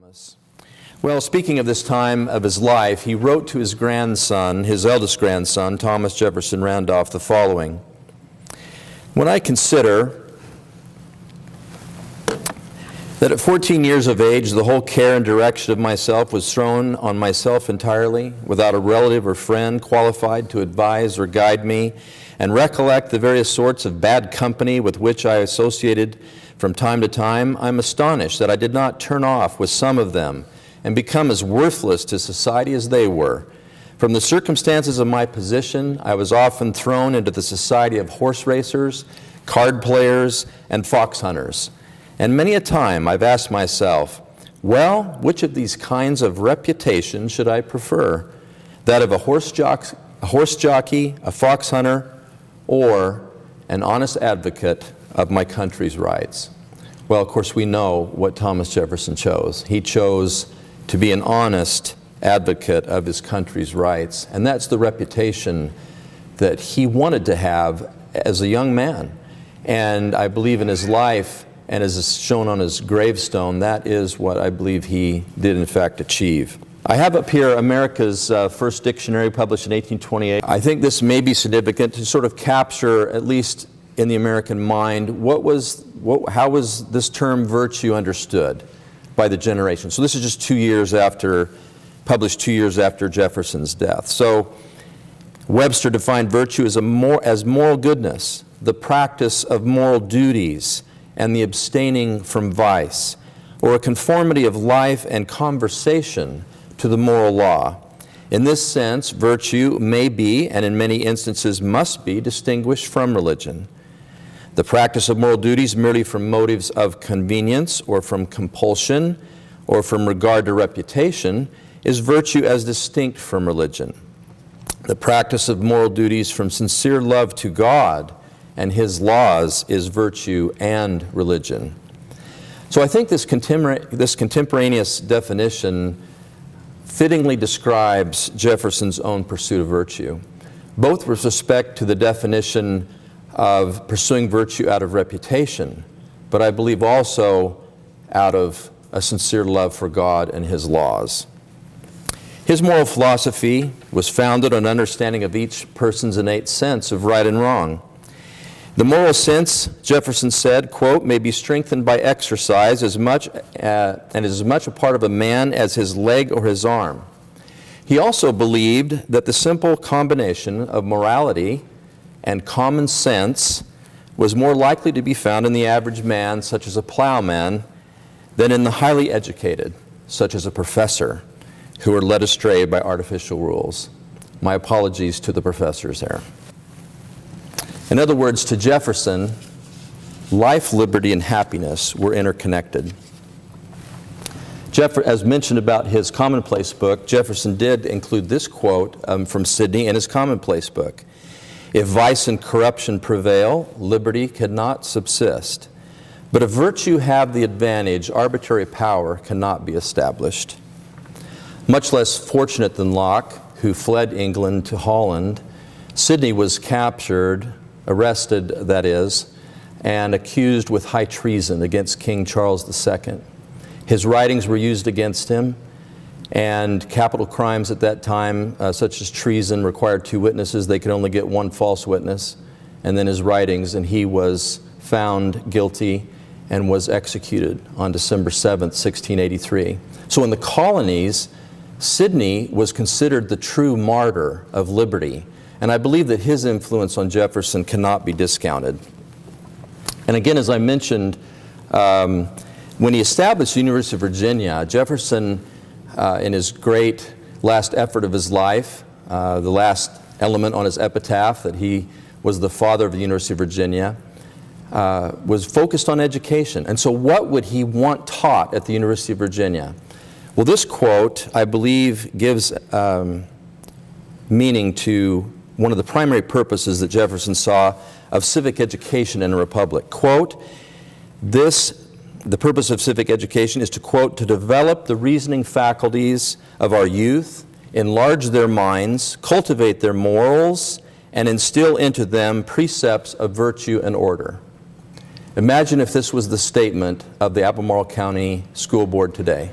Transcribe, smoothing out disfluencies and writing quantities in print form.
Thomas. Well, speaking of this time of his life, he wrote to his grandson, his eldest grandson, Thomas Jefferson Randolph, the following: "When I consider that at 14 years of age, the whole care and direction of myself was thrown on myself entirely, without a relative or friend qualified to advise or guide me, and recollect the various sorts of bad company with which I associated from time to time, I'm astonished that I did not turn off with some of them and become as worthless to society as they were. From the circumstances of my position, I was often thrown into the society of horse racers, card players, and fox hunters. And many a time I've asked myself, well, which of these kinds of reputation should I prefer? That of a horse jockey, a fox hunter, or an honest advocate of my country's rights?" Well, of course, we know what Thomas Jefferson chose. He chose to be an honest advocate of his country's rights, and that's the reputation that he wanted to have as a young man. And I believe in his life, and as is shown on his gravestone, that is what I believe he did in fact achieve. I have up here America's first dictionary, published in 1828. I think this may be significant to sort of capture, at least in the American mind, how was this term virtue understood by the generation. So this is just published 2 years after Jefferson's death. So Webster defined virtue as moral goodness, the practice of moral duties, and the abstaining from vice, or a conformity of life and conversation to the moral law. In this sense, virtue may be, and in many instances must be, distinguished from religion. The practice of moral duties merely from motives of convenience or from compulsion or from regard to reputation is virtue as distinct from religion. The practice of moral duties from sincere love to God and His laws is virtue and religion. So I think this contemporaneous definition fittingly describes Jefferson's own pursuit of virtue, both with respect to the definition of pursuing virtue out of reputation, but I believe also out of a sincere love for God and His laws. His moral philosophy was founded on understanding of each person's innate sense of right and wrong. The moral sense, Jefferson said, quote, may be strengthened by exercise and is as much a part of a man as his leg or his arm. He also believed that the simple combination of morality and common sense was more likely to be found in the average man, such as a plowman, than in the highly educated, such as a professor, who are led astray by artificial rules. My apologies to the professors there. In other words, to Jefferson, life, liberty, and happiness were interconnected. As mentioned about his commonplace book, Jefferson did include this quote from Sidney in his commonplace book: "If vice and corruption prevail, liberty cannot subsist. But if virtue have the advantage, arbitrary power cannot be established." Much less fortunate than Locke, who fled England to Holland, Sidney was captured, arrested that is, and accused with high treason against King Charles II. His writings were used against him, and capital crimes at that time, such as treason, required 2 witnesses. They could only get 1 false witness, and then his writings, and he was found guilty and was executed on December 7th, 1683. So in the colonies, Sidney was considered the true martyr of liberty, and I believe that his influence on Jefferson cannot be discounted. And again, as I mentioned, when he established the University of Virginia, Jefferson, in his great last effort of his life, the last element on his epitaph, that he was the father of the University of Virginia, was focused on education. And so what would he want taught at the University of Virginia? Well, this quote, I believe, gives meaning to one of the primary purposes that Jefferson saw of civic education in a republic. Quote, the purpose of civic education is to, quote, to develop the reasoning faculties of our youth, enlarge their minds, cultivate their morals, and instill into them precepts of virtue and order. Imagine if this was the statement of the Albemarle County School Board today.